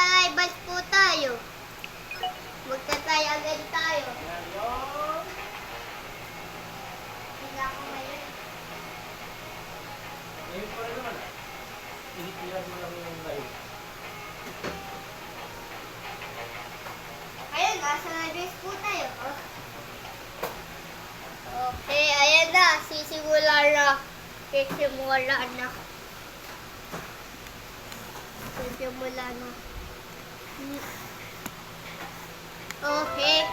Magta-tribals po tayo. Magta-try agad tayo. Hindi ako ngayon. Ngayon pa rin naman. Pinipilan mo lang yung live. Ayun, nasa dress po tayo. Okay, ayan na. Sisimula na. Sisimula na. Sisimula na. Okay.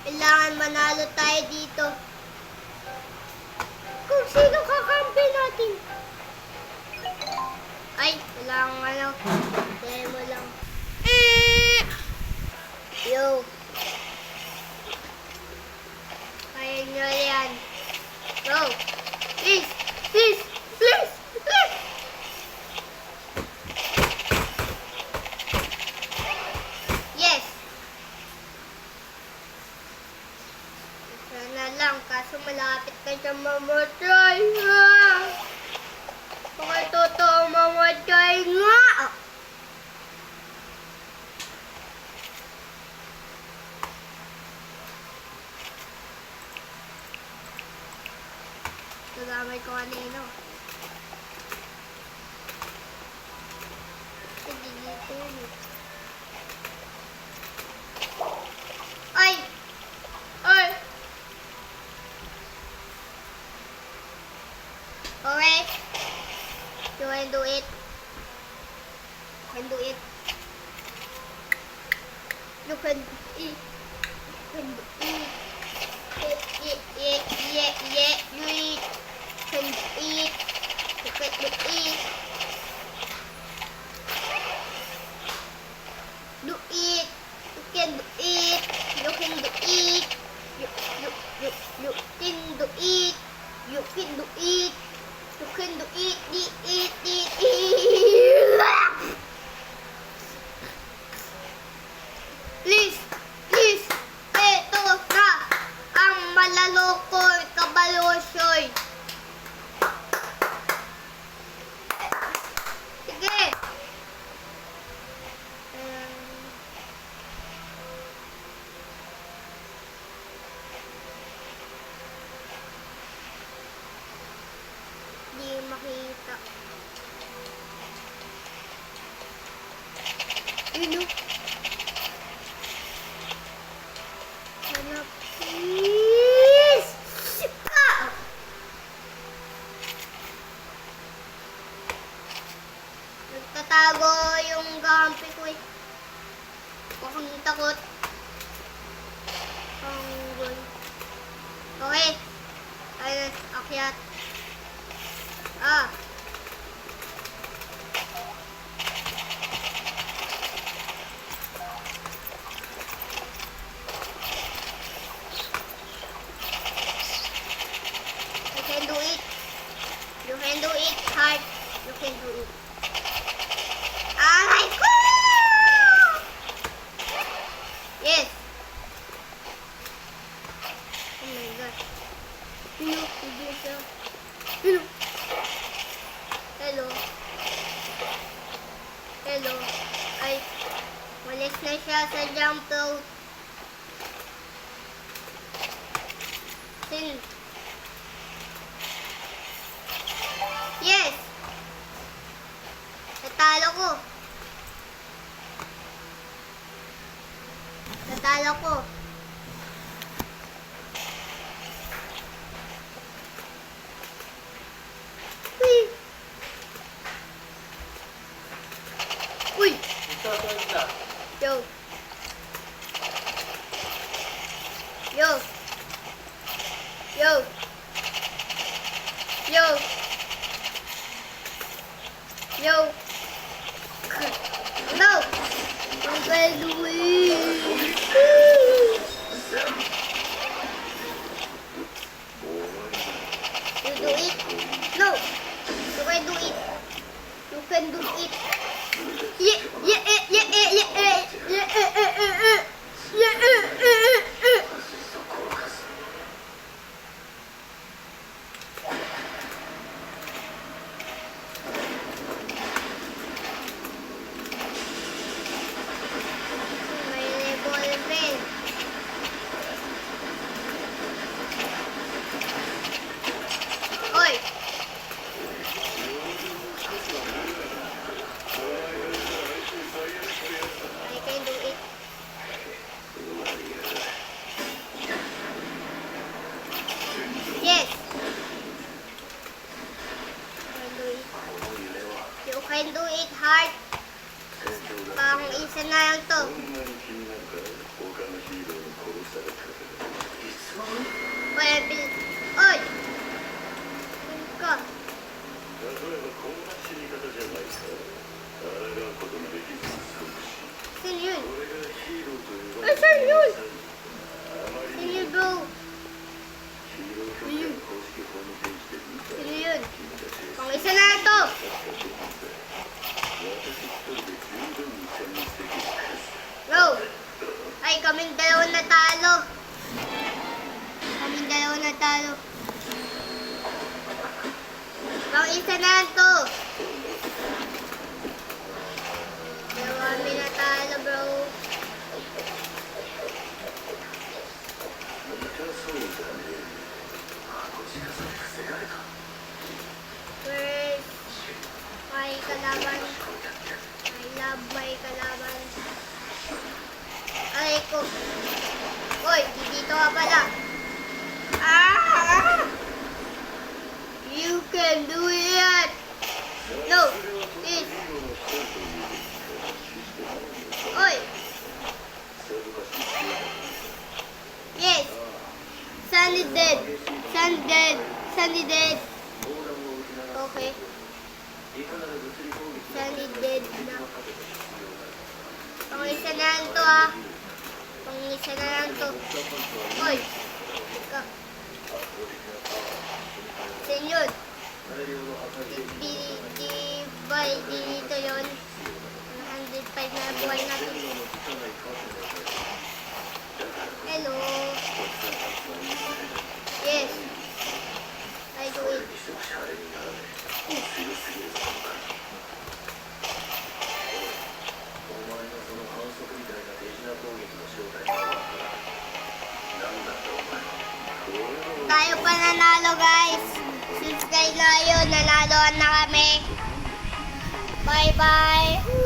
Kailangan manalo tayo dito. Kung sino kakampi natin. Ay, kailangan ano. Demo lang. Yo. Kaya nyo yan. Go. Please. Please. Please. Please. Yes. Sana lang. Kaso malapit ka siya mamatay. Bakit totoo mamatay nga? Nagamay ko kanino. Hindi dito yun. Ay! Ay! Okay. You can do it. You can do it. You can do it. You can do it. Yeah, do it. Can do it. You can do it. Do it. You can do it. You can do it. You can do it. You can do it. You can do it. Please. Please. Ito na ang malalokol kabalosyoy. Sige. Di makita. Yun o. Hanap. Please! Ah! Nagtatago yung gampi ko eh. Huwag kang takot. Panggol. Okay. Ayos, akyat. Ah. You can do it. You can do it, heart. You can do it. Aray ko! Yes. Oh my God. Hindi siya. Hello. Hello. Ay, walis na siya sa jump rope. Sin. Yes. Natalo ko. Natalo ko. Uy. Uy. Yo. Yo. Yo. Yo. Yo. No. I'm going to win. You do it. No. You can do it. You can do it. Yeah. can do it hard. Pang isa na lang to. そんなに気になるから他のヒーローに殺されたいつの間に Oy! Ano ka? 例えばこんな死に方じゃないか抗うことのできず即死 Sino yun? これがヒーローと呼ば Ay, れる saan yun? あまり Sino に yun, も bro? ヒーロー協会の公式ホームページで見た Sino yun? 君たち Pang isa na lang to. 私一人で十分に戦慄できる Bro! Ay, kaming dalawa natalo. Kaming dalawa natalo. Pang isa na lang to. Dalawa kami natalo, bro. 痛そうだね腰がされ防がれた First, may kalaban. I love may kalaban. Aray ko. Uy, dito ka pala. Ah! You can do it! No, this. Uy! Yes! Sunny dead. Sunny dead. Sunny dead. Okay. Sunny dead na. Pang isa na lang to ah. Pang isa na lang to. Uy! Ika. Saan yun? Di ba dito yun? 105 na buhay natin. Hello. Yes. I do it. お前のその反則みたいな手品攻撃の正体は何だったお前これは Tayo pa nanalo guys. Subscribe na yun. Nanalo na kami. Bye bye.